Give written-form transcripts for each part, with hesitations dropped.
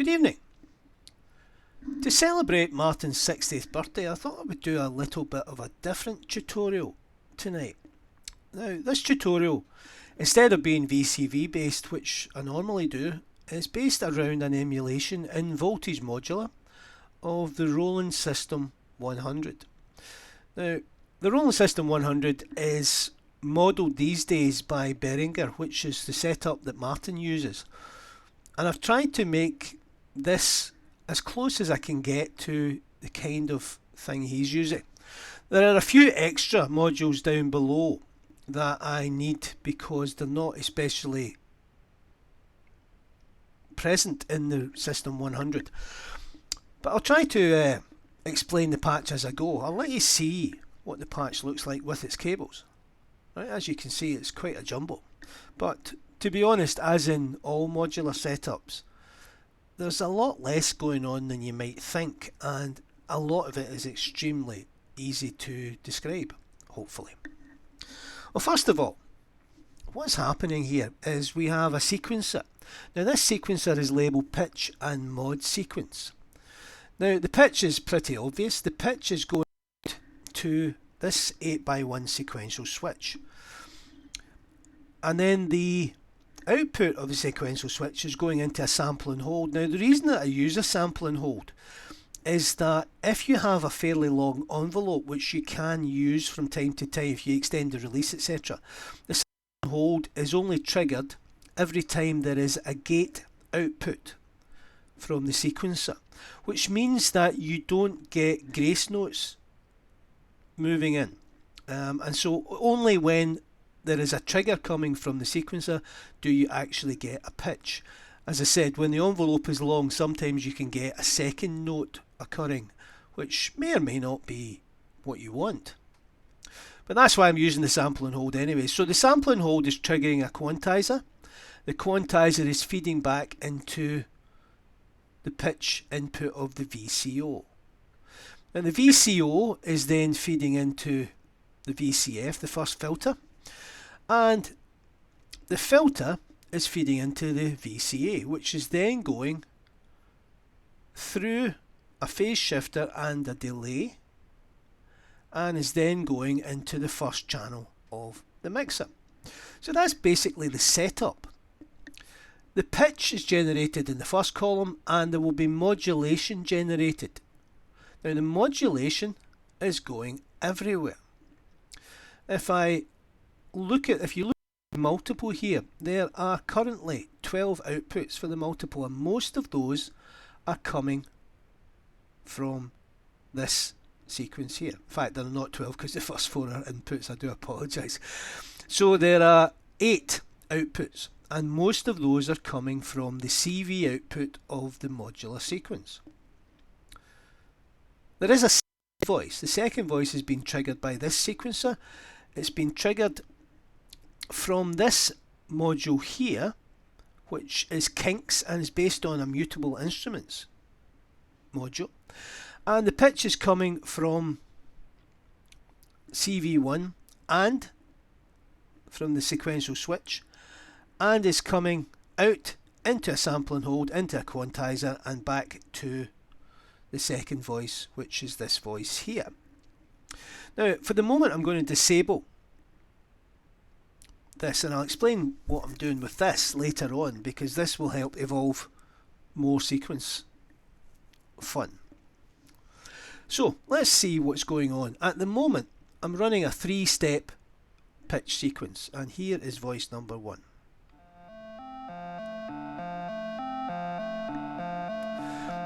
Good evening. To celebrate Martyn's 60th birthday, I thought I would do a little bit of a different tutorial tonight. Now, this tutorial, instead of being VCV based, which I normally do, is based around an emulation in Voltage Modular of the Rolling System 100. Now, the Rolling System 100 is modelled these days by Behringer, which is the setup that Martyn uses. And I've tried to make this as close as I can get to the kind of thing he's using. There are a few extra modules down below that I need because they're not especially present in the System 100. But I'll try to explain the patch as I go. I'll let you see what the patch looks like with its cables. Right, as you can see, it's quite a jumble. But to be honest, as in all modular setups, there's a lot less going on than you might think, and a lot of it is extremely easy to describe, hopefully. Well, first of all, what's happening here is we have a sequencer. Now this sequencer is labelled pitch and mod sequence. Now the pitch is pretty obvious. The pitch is going to this 8x1 sequential switch. And then the output of the sequential switch is going into a sample and hold. Now the reason that I use a sample and hold is that if you have a fairly long envelope, which you can use from time to time if you extend the release, etc., the sample and hold is only triggered every time there is a gate output from the sequencer, which means that you don't get grace notes moving in. And so only when there is a trigger coming from the sequencer do you actually get a pitch. As I said, when the envelope is long, sometimes you can get a second note occurring, which may or may not be what you want. But that's why I'm using the sample and hold anyway. So the sample and hold is triggering a quantizer. The quantizer is feeding back into the pitch input of the VCO. And the VCO is then feeding into the VCF, the first filter. And the filter is feeding into the VCA, which is then going through a phase shifter and a delay, and is then going into the first channel of the mixer. So that's basically the setup. The pitch is generated in the first column, and there will be modulation generated. Now the modulation is going everywhere. If you look at the multiple here, there are currently 12 outputs for the multiple, and most of those are coming from this sequence here. In fact, there are not 12 because the first 4 are inputs. I do apologise. So there are 8 outputs, and most of those are coming from the CV output of the modular sequence. There is a second voice. The second voice has been triggered by this sequencer. It's been triggered from this module here, which is Kinks and is based on a mutable instruments module. And the pitch is coming from CV1 and from the sequential switch, and is coming out into a sample and hold, into a quantizer, and back to the second voice, which is this voice here. Now, for the moment, I'm going to disable this, and I'll explain what I'm doing with this later on, because this will help evolve more sequence fun. So let's see what's going on. At the moment, I'm running a 3-step pitch sequence, and here is voice number 1.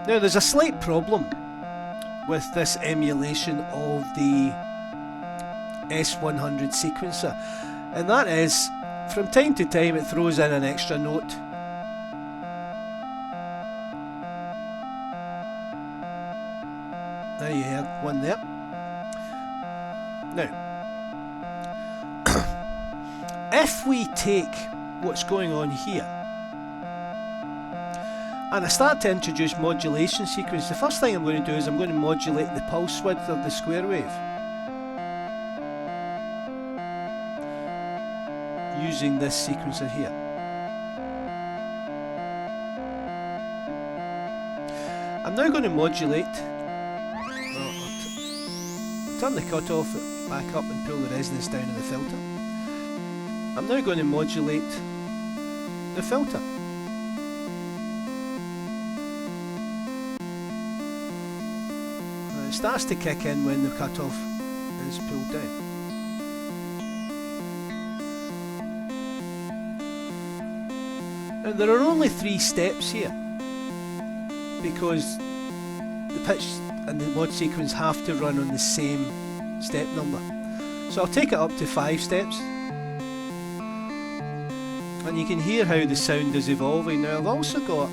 Now there's a slight problem with this emulation of the S100 sequencer, and that is from time to time it throws in an extra note. There you heard one there. Now if we take what's going on here and I start to introduce modulation sequence, the first thing I'm going to do is I'm going to modulate the pulse width of the square wave using this sequencer here. I'm now going to modulate. Turn the cutoff back up and pull the resonance down in the filter. I'm now going to modulate the filter. It starts to kick in when the cutoff is pulled down. Now there are only 3 steps here because the pitch and the mod sequence have to run on the same step number. So I'll take it up to 5 steps. And you can hear how the sound is evolving. Now I've also got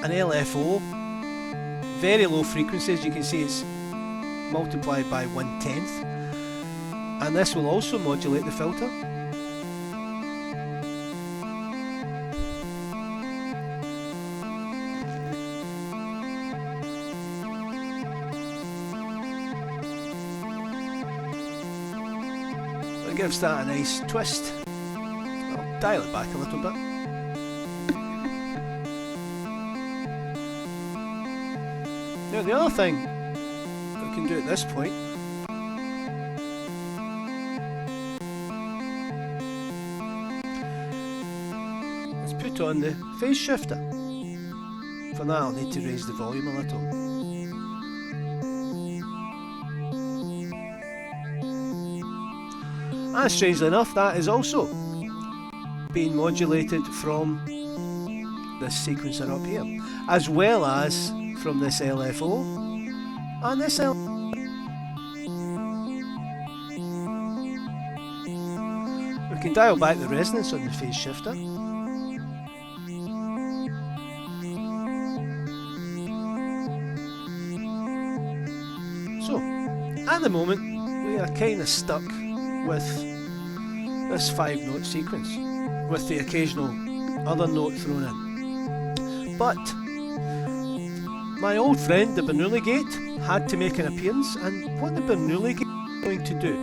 an LFO, very low frequencies. You can see it's multiplied by 1/10, and this will also modulate the filter. It gives that a nice twist. I'll dial it back a little bit. Now the other thing we can do at this point is put on the phase shifter. For that I'll need to raise the volume a little. And strangely enough, that is also being modulated from this sequencer up here, as well as from this LFO and this We can dial back the resonance on the phase shifter. So, at the moment, we are kind of stuck with this 5-note sequence, with the occasional other note thrown in. But my old friend, the Bernoulli gate, had to make an appearance, and what the Bernoulli gate is going to do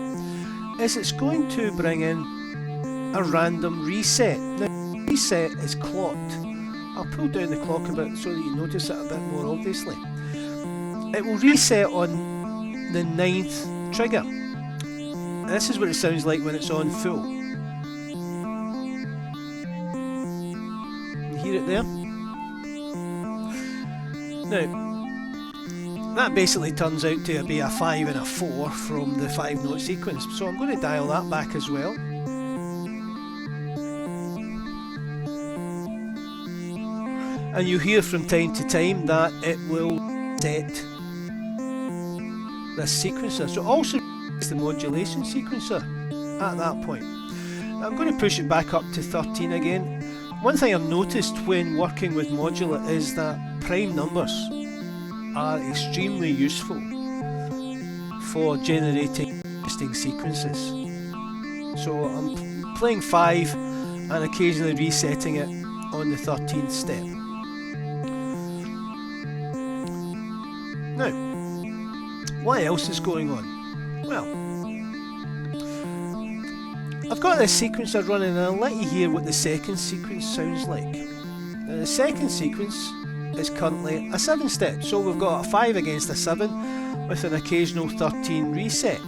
is it's going to bring in a random reset. Now, the reset is clocked. I'll pull down the clock a bit so that you notice it a bit more obviously. It will reset on the 9th trigger. This is what it sounds like when it's on full. You hear it there? Now, that basically turns out to be a 5 and a 4 from the 5-note sequence, so I'm going to dial that back as well. And you hear from time to time that it will set this sequencer, so it also it's the modulation sequencer at that point. I'm going to push it back up to 13 again. One thing I've noticed when working with modular is that prime numbers are extremely useful for generating interesting sequences. So I'm playing 5 and occasionally resetting it on the 13th step. Now, what else is going on? Well, I've got this sequencer running and I'll let you hear what the second sequence sounds like. Now, the second sequence is currently a 7-step, so we've got a 5 against a 7 with an occasional 13 reset.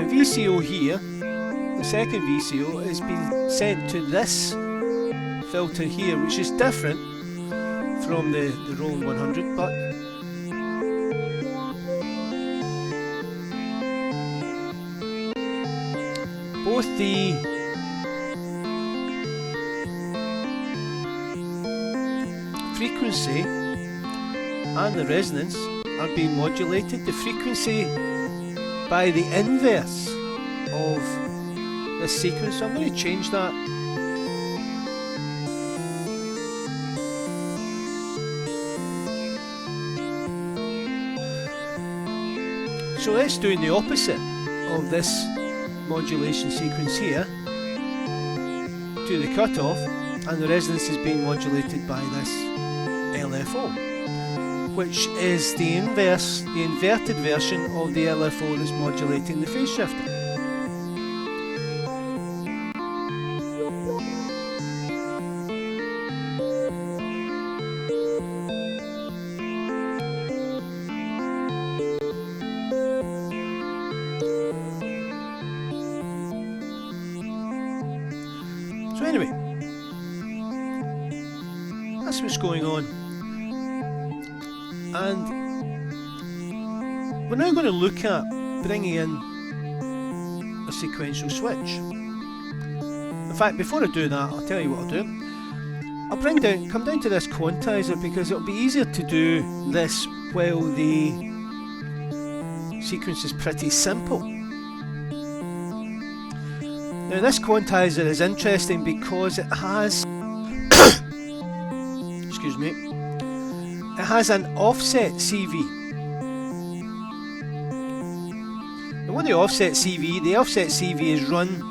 VCO here, the second VCO, has been sent to this filter here, which is different from the Roland 100, but both the frequency and the resonance are being modulated. The frequency by the inverse of this sequence. So I'm going to change that. So it's doing the opposite of this modulation sequence here to the cutoff, and the resonance is being modulated by this LFO, which is the inverted version of the LFO that's modulating the phase shifter. So anyway, that's what's going on, and we're now going to look at bringing in a sequential switch. In fact, before I do that, I'll tell you what I'll do. I'll come down to this quantizer, because it'll be easier to do this while the sequence is pretty simple. Now this quantizer is interesting because it has excuse me, it has an offset CV. And with the offset CV is run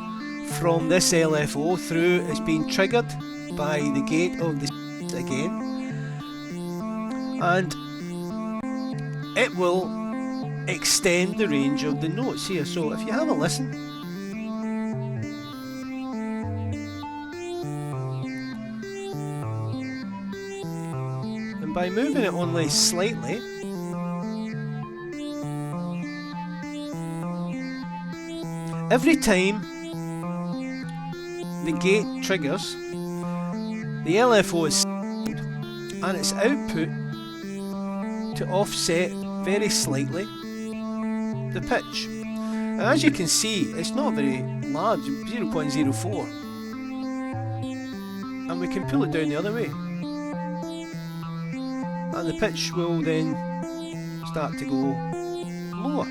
from this LFO through, it's being triggered by the gate of the again, and it will extend the range of the notes here. So if you have a listen, and by moving it only slightly, every time the gate triggers, the LFO is and its output to offset very slightly the pitch. And as you can see, it's not very large, 0.04, and we can pull it down the other way, and the pitch will then start to go lower.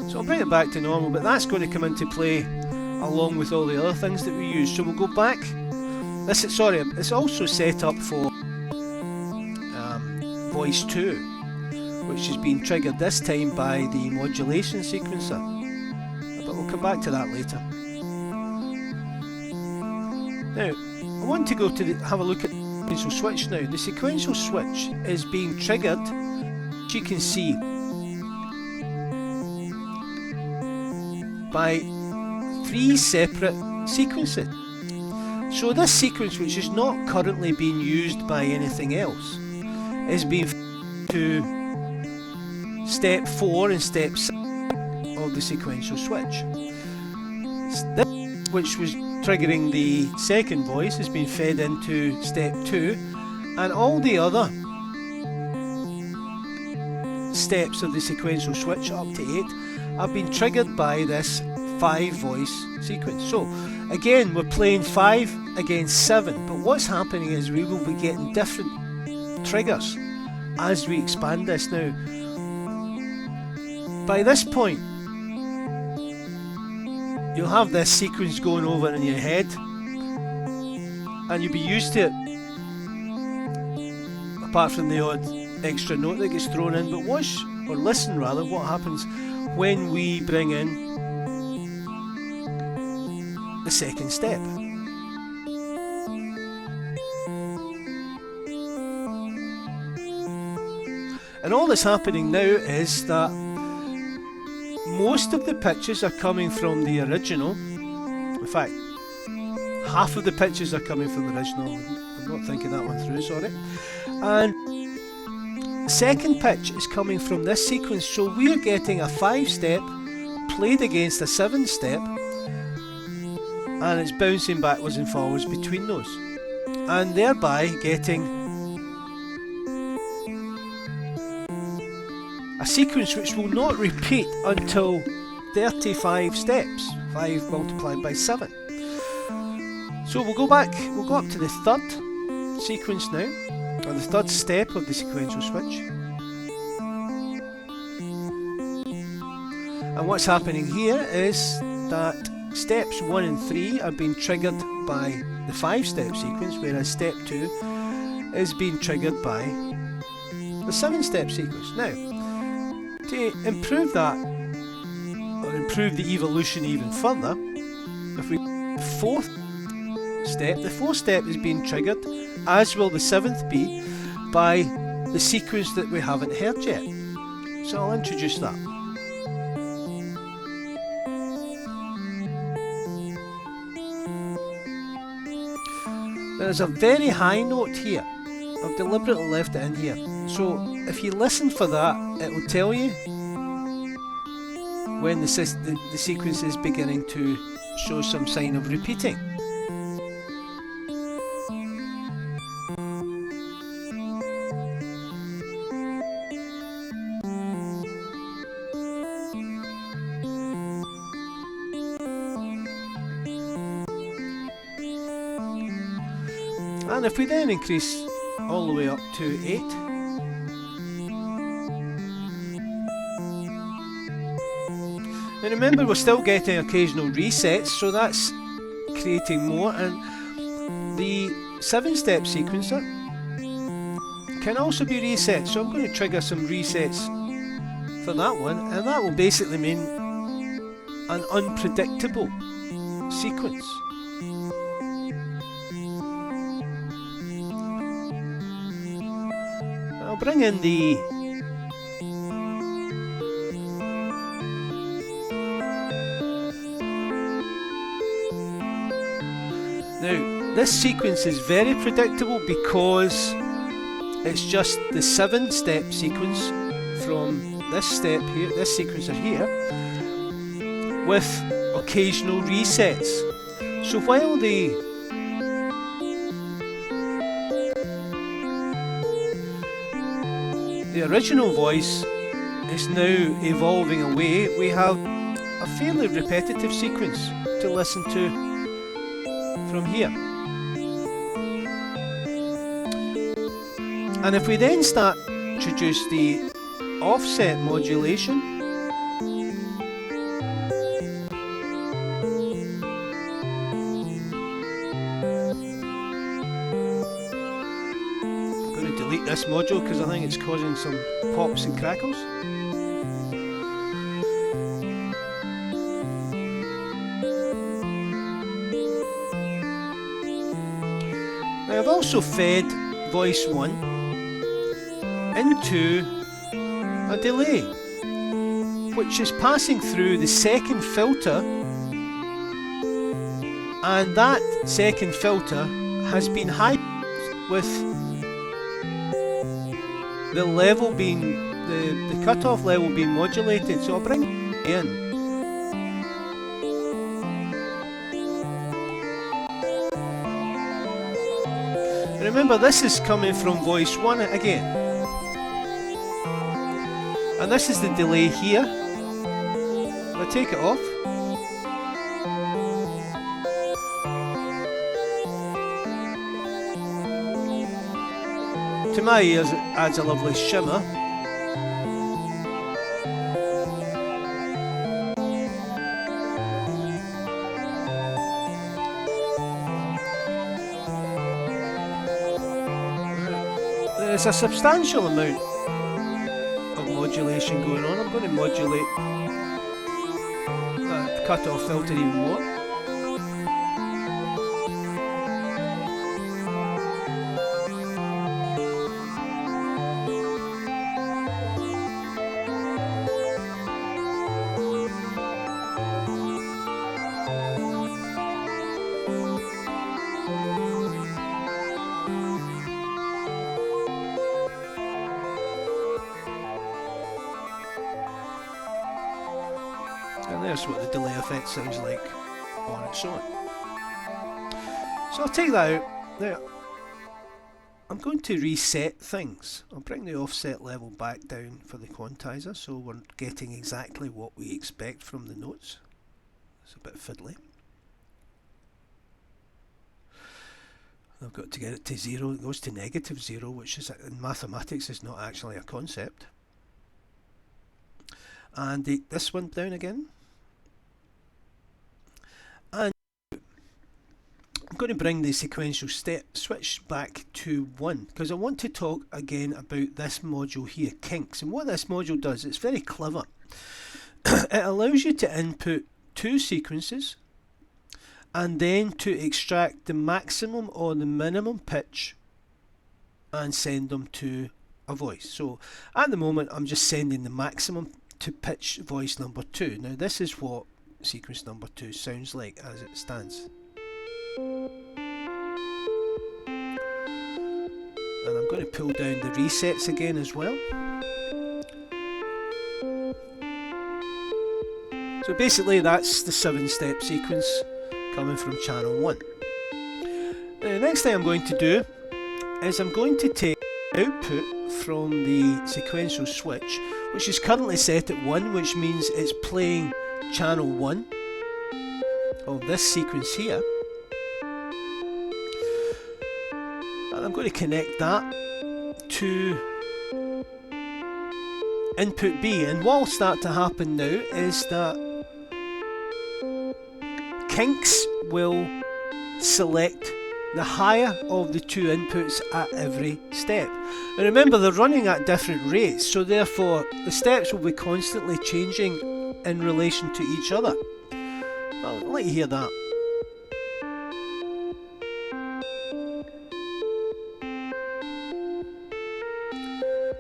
So I'll bring it back to normal, but that's going to come into play along with all the other things that we use. So we'll go back. It's also set up for voice 2, which is being triggered this time by the modulation sequencer, but we'll come back to that later. Now I want to go to have a look at the sequential switch now. The sequential switch is being triggered, as you can see, by 3 separate sequences. So this sequence, which is not currently being used by anything else, is being to step 4 and step 6 of the sequential switch. This, which was triggering the second voice, has been fed into step 2, and all the other steps of the sequential switch up to 8 have been triggered by this 5 voice sequence. So again, we're playing 5 against 7, but what's happening is we will be getting different triggers as we expand this. Now by this point, you'll have this sequence going over in your head, and you'll be used to it, apart from the odd extra note that gets thrown in. But listen rather, what happens when we bring in the second step. And all that's happening now is that most of the pitches are coming from the original. In fact, half of the pitches are coming from the original. I'm not thinking that one through, sorry. And second pitch is coming from this sequence, so we're getting a 5-step played against a 7-step, and it's bouncing backwards and forwards between those, and thereby getting a sequence which will not repeat until 35 steps, 5 multiplied by 7. So we'll go up to the third sequence now, or the third step of the sequential switch. And what's happening here is that steps 1 and 3 are being triggered by the 5-step sequence, whereas step 2 is being triggered by the 7-step sequence. Now, to improve that, or improve the evolution even further, if we fourth step, the 4th step is being triggered, as will the 7th be, by the sequence that we haven't heard yet. So I'll introduce that. There's a very high note here. I've deliberately left it in here. So if you listen for that, it will tell you when the sequence is beginning to show some sign of repeating. And if we then increase all the way up to 8, and remember we're still getting occasional resets, so that's creating more, and the 7-step sequencer can also be reset, so I'm going to trigger some resets for that one, and that will basically mean an unpredictable sequence. I'll bring in the now, this sequence is very predictable because it's just the 7-step sequence from this step here, this sequencer here, with occasional resets. So while the original voice is now evolving away, we have a fairly repetitive sequence to listen to from here. And if we then start to introduce the offset modulation, I'm going to delete this module because I think it's causing some pops and crackles. Now I've also fed voice 1 into a delay, which is passing through the second filter, and that second filter has been high with the level being, the cutoff level being modulated. So I'll bring it in. Remember, this is coming from voice 1 again, and this is the delay here. If I take it off, to my ears it adds a lovely shimmer. There's a substantial amount of modulation going on. I'm going to modulate that cut-off filter even more. And there's what the delay effect sounds like on its own. So I'll take that out. Now, I'm going to reset things. I'll bring the offset level back down for the quantizer so we're getting exactly what we expect from the notes. It's a bit fiddly. I've got to get it to 0. It goes to -0, which is in mathematics is not actually a concept. And this one down again. And I'm going to bring the sequential step switch back to 1 because I want to talk again about this module here, kinks. And what this module does, it's very clever. It allows you to input 2 sequences and then to extract the maximum or the minimum pitch and send them to a voice. So at the moment I'm just sending the maximum to pitch voice number 2. Now this is what sequence number 2 sounds like as it stands. And I'm going to pull down the resets again as well. So basically that's the 7-step sequence coming from channel 1. Now, the next thing I'm going to do is I'm going to take output from the sequential switch, which is currently set at 1, which means it's playing channel 1 of this sequence here. And I'm going to connect that to input B, and what will start to happen now is that kinks will select the higher of the 2 inputs at every step. And remember, they're running at different rates, so therefore the steps will be constantly changing in relation to each other. Well, I'll let you hear that.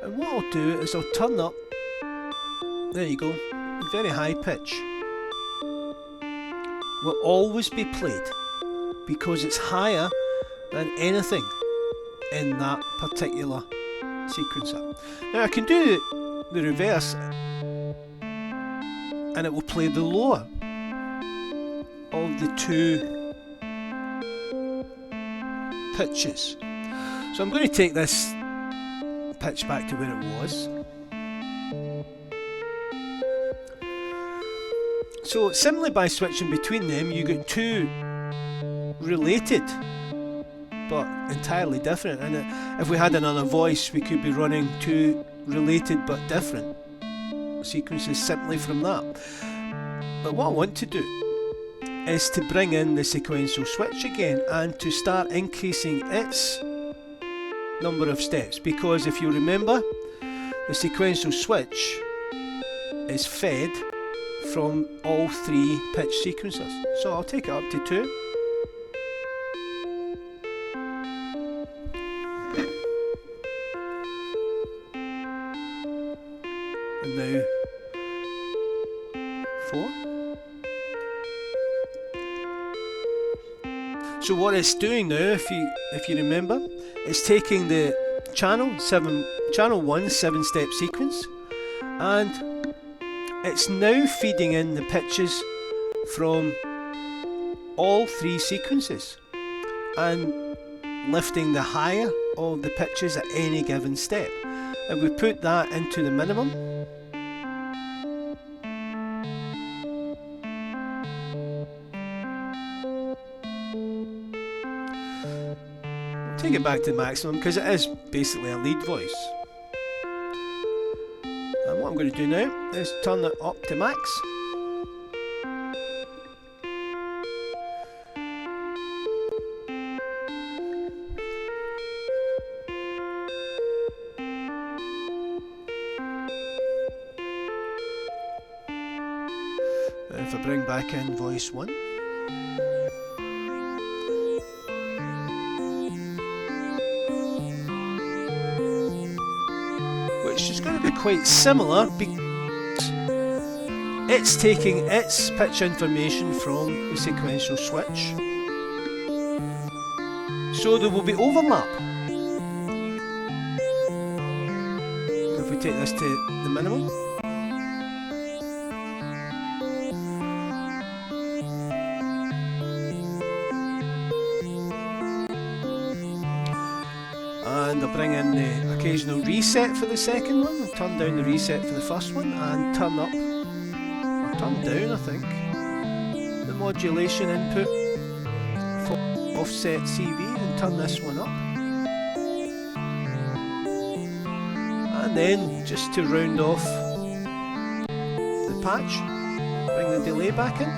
And what I'll do is I'll turn up, there you go, very high pitch. Will always be played because it's higher than anything in that particular sequencer. Now I can do the reverse and it will play the lower of the 2 pitches. So I'm going to take this pitch back to where it was. So simply by switching between them you get 2 related but entirely different, and if we had another voice we could be running 2 related but different sequences simply from that. But what I want to do is to bring in the sequential switch again and to start increasing its number of steps, because if you remember, the sequential switch is fed from all 3 pitch sequences. So I'll take it up to 2. And now 4. So what it's doing now, if you remember, it's taking the channel 1 7-step sequence, and it's now feeding in the pitches from all 3 sequences and lifting the higher of the pitches at any given step. And we put that into the minimum. Take it back to the maximum because it is basically a lead voice. And what I'm going to do now is turn it up to max. And if I bring back in voice 1. Which is going to be quite similar because it's taking its pitch information from the sequential switch. So there will be overlap. If we take this to the minimum. And I'll bring in the occasional reset for the second one. I'll turn down the reset for the first one and turn up, or turn down I think, the modulation input for offset CV and turn this one up. And then just to round off the patch, bring the delay back in.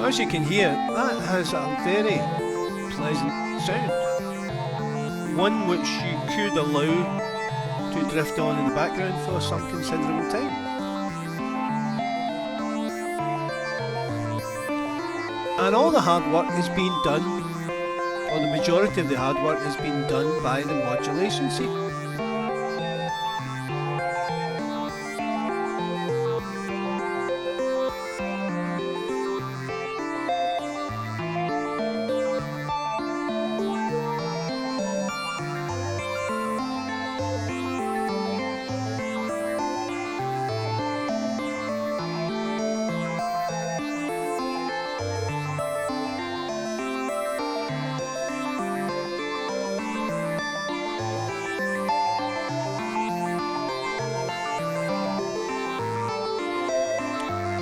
as you can hear, that has a very pleasant sound. One which you could allow to drift on in the background for some considerable time. And all the hard work has been done, or the majority of the hard work has been done by the modulation sequence.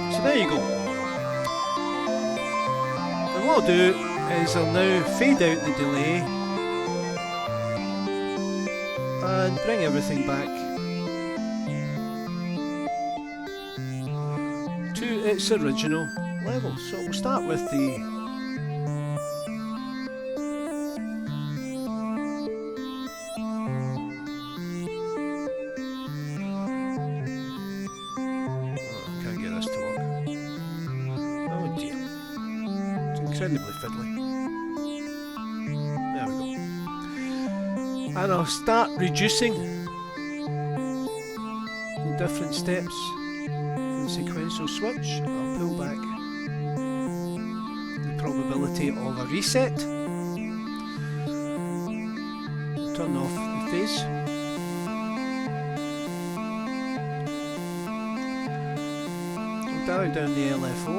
So there you go. And what I'll do is I'll now fade out the delay and bring everything back to its original level. So we'll start with the incredibly fiddly. There we go. And I'll start reducing the different steps in the sequential switch. I'll pull back the probability of a reset. Turn off the phase. I'll dial down the LFO.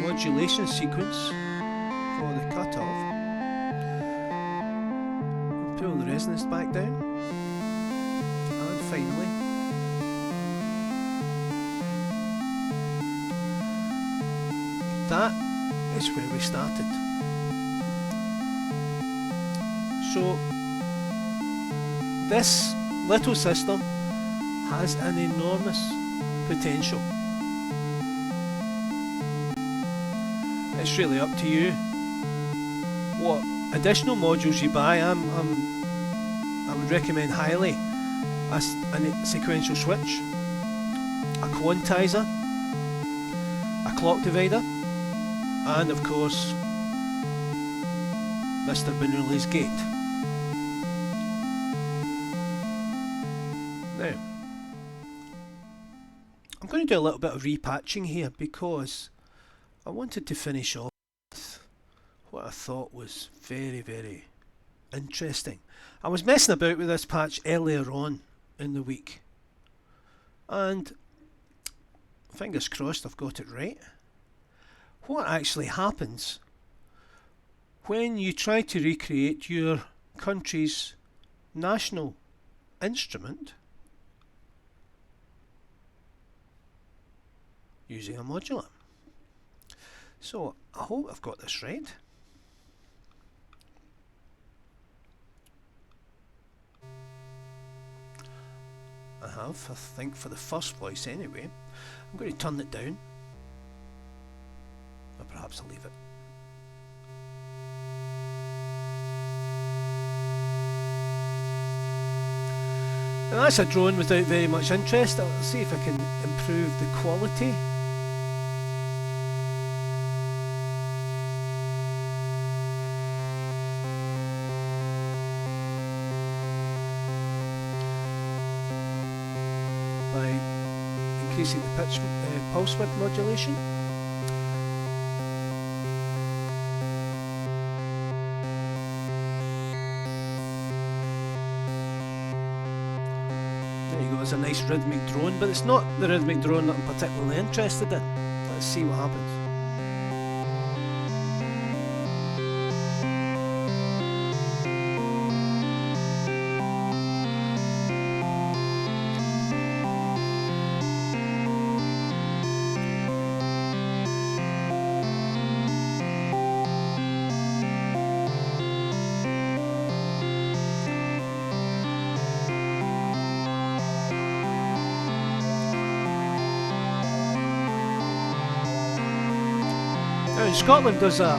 Modulation sequence for the cutoff. Pull the resonance back down, and finally that is where we started. So this little system has an enormous potential. It's really up to you what additional modules you buy. I would recommend highly a sequential switch, a quantizer, a clock divider, and of course Mr. Bernoulli's gate. Now I'm going to do a little bit of repatching here because I wanted to finish off with what I thought was very, very interesting. I was messing about with this patch earlier on in the week, and fingers crossed I've got it right. What actually happens when you try to recreate your country's national instrument using a modular? So I hope I've got this right. I have, I think, for the first voice anyway. I'm going to turn it down, or perhaps I'll leave it. Now that's a drone without very much interest. I'll see if I can improve the quality. Increasing the pitch pulse width modulation. There you go, it's a nice rhythmic drone, but it's not the rhythmic drone that I'm particularly interested in. Let's see what happens. Out in Scotland there's a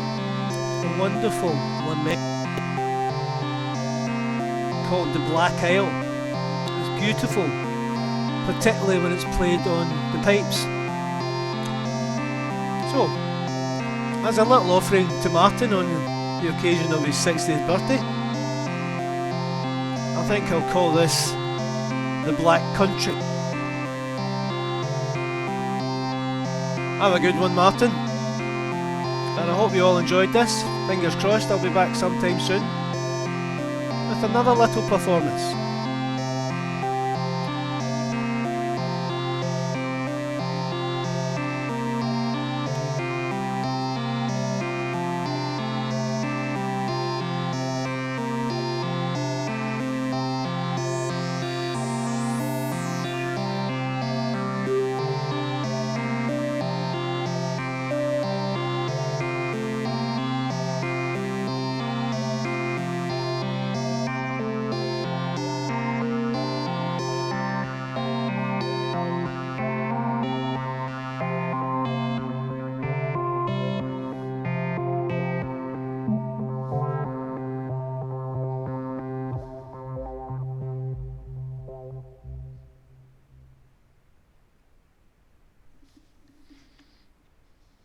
wonderful lament called the Black Isle. It's beautiful, particularly when it's played on the pipes. So, as a little offering to Martyn on the occasion of his 60th birthday, I think I'll call this the Black Country. Have a good one, Martyn, and I hope you all enjoyed this. Fingers crossed I'll be back sometime soon with another little performance.